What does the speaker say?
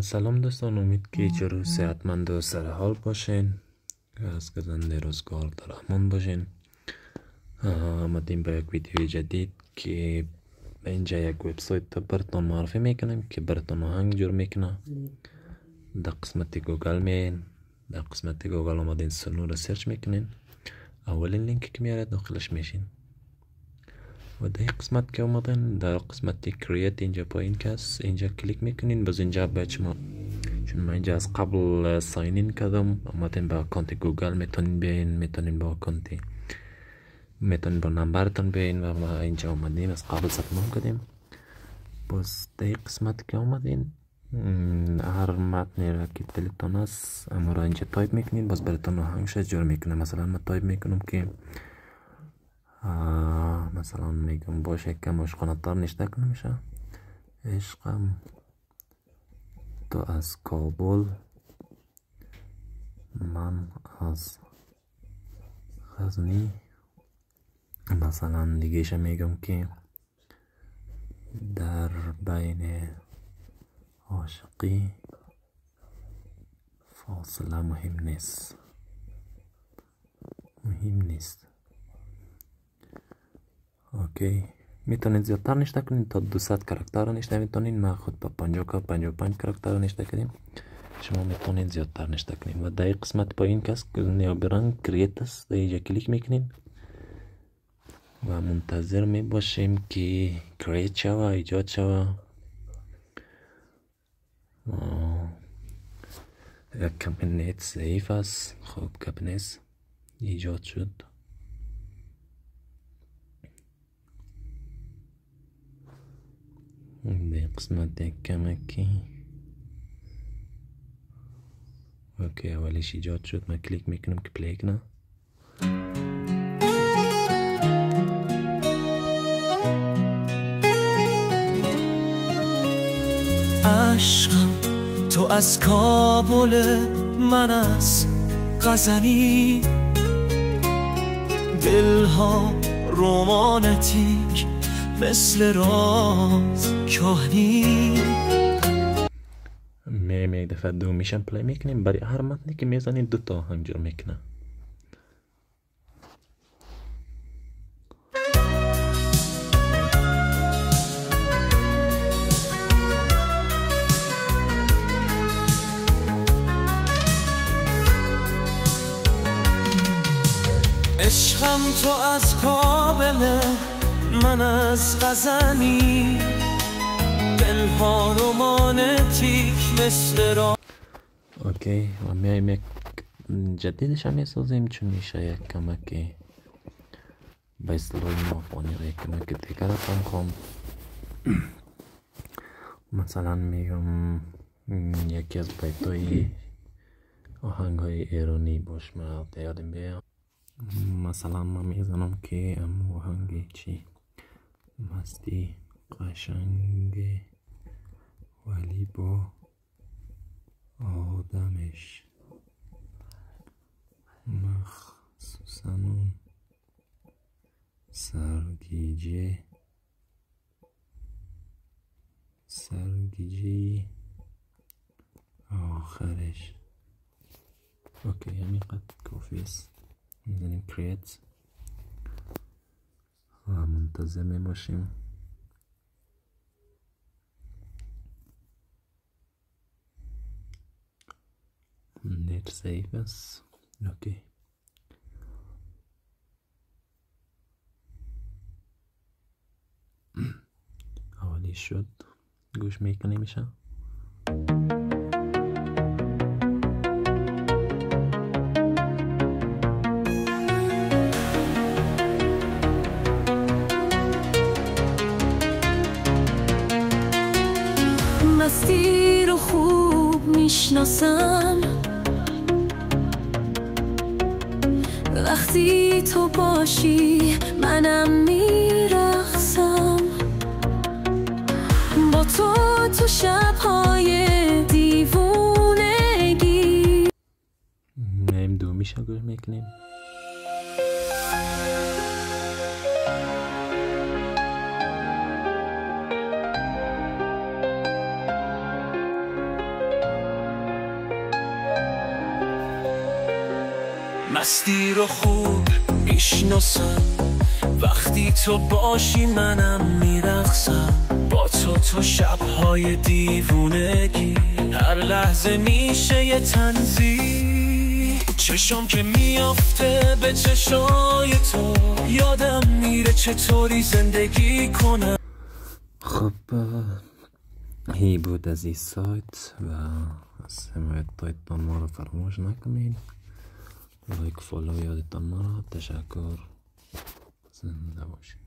سلام دوستان، امید که چه روز صحتمند و سر حال باشین، از گذشته روزگار در امان باشین. آمدیم با یک ویدیوی جدید که اینجا یک وبسایت براتون معرفی میکنم که براتون آهنگ جور میکنه. در قسمت گوگل در قسمت گوگل آمدین سونو رو سرچ میکنین، اولین لینک که میاره داخلش میشین و در قسمت که آمدین در قسمت کریت اینجا پایین کس اینجا کلیک میکنین. باز اینجا باید شما، چون من اینجا از قبل ساین کردم، آمدین با اکانت گوگل میتونین بیاین، میتونین با اکانت، میتونین با نمبرتون بیاین و ما اینجا آمدیم از قبل ثبت نام کردیم. باز در قسمت که آمدین هر متنی را که دلتون است اما را اینجا تایپ میکنین. باز براتون آهنگش جور میکنه. مثلا من تایپ میکنم که مثلا میگم باشه کم عشقانه تر نشته کنم میشه عشقم تو از کابل من از غزنی. مثلا دیگه میگم که در بین عاشقی فاصله مهم نیست. اوکی، میتونید زیادتر نشته کنید تا 200 کاراکتر نشته میتونید. ما خود با 55 کاراکتر نشته کنیم، شما میتونید زیادتر نشته کنید. و در قسمت پایین کس نیابی رنگ کریت است، در اینجا کلیک میکنید و منتظر میباشیم که کریت شوه، ایجاد شوه. یک کمپینیت ضعیف است. خب کمپینیت ایجاد شد. در قسمت کمکی اوکی اولیش ایجاد شد. من کلیک میکنم که پلی کنم. عشقم تو از کابل من از غزنی، دلها رومانتیک مثل راز کهنی. میم یک دفعه دو میشن پلی میکنیم. برای هر متنی که میزنیم 2 تا آهنگ جور میکنه. عشقم تو از کابل من از غزنی، دلها رومانتیک مثل را. اوکی و میایم یک جدیدش هم میسازیم، چون میشه یک کمک به اصطلاح مافانی و یک کمک دیگر هم خوام. مثلا میگم یکی از بیتای آهنگ های ایرانی باش ما یادم بیام. مثلا من میزنم که ام آهنگ چی مستی قشنگ ولی با آدمش، مخصوصا اون سرگیجه آخرش. اوکی همین قد کافی است. میزنیم کریت و منتظر میباشیم. نت ضعیف است. اوکی اولی شد. گوش میکنیم میشه. مستی رو خوب میشناسم، وقتی تو باشی منم میرقصم، با تو شبهای دیوونگی. نیم دو میشه گوش میکنیم. مستی رو خوب میشناسم، وقتی تو باشی منم میرقصم. با تو شبهای دیوونگی، هر لحظه میشه یه تنزی. چشم که میافته به چشای تو، یادم میره چطوری زندگی کنم. خب هی بود از این سایت و از حمایت دایتان ما رو فراموش نکنید. لایک فالو یادتان نره. تشکر. زنده باشید.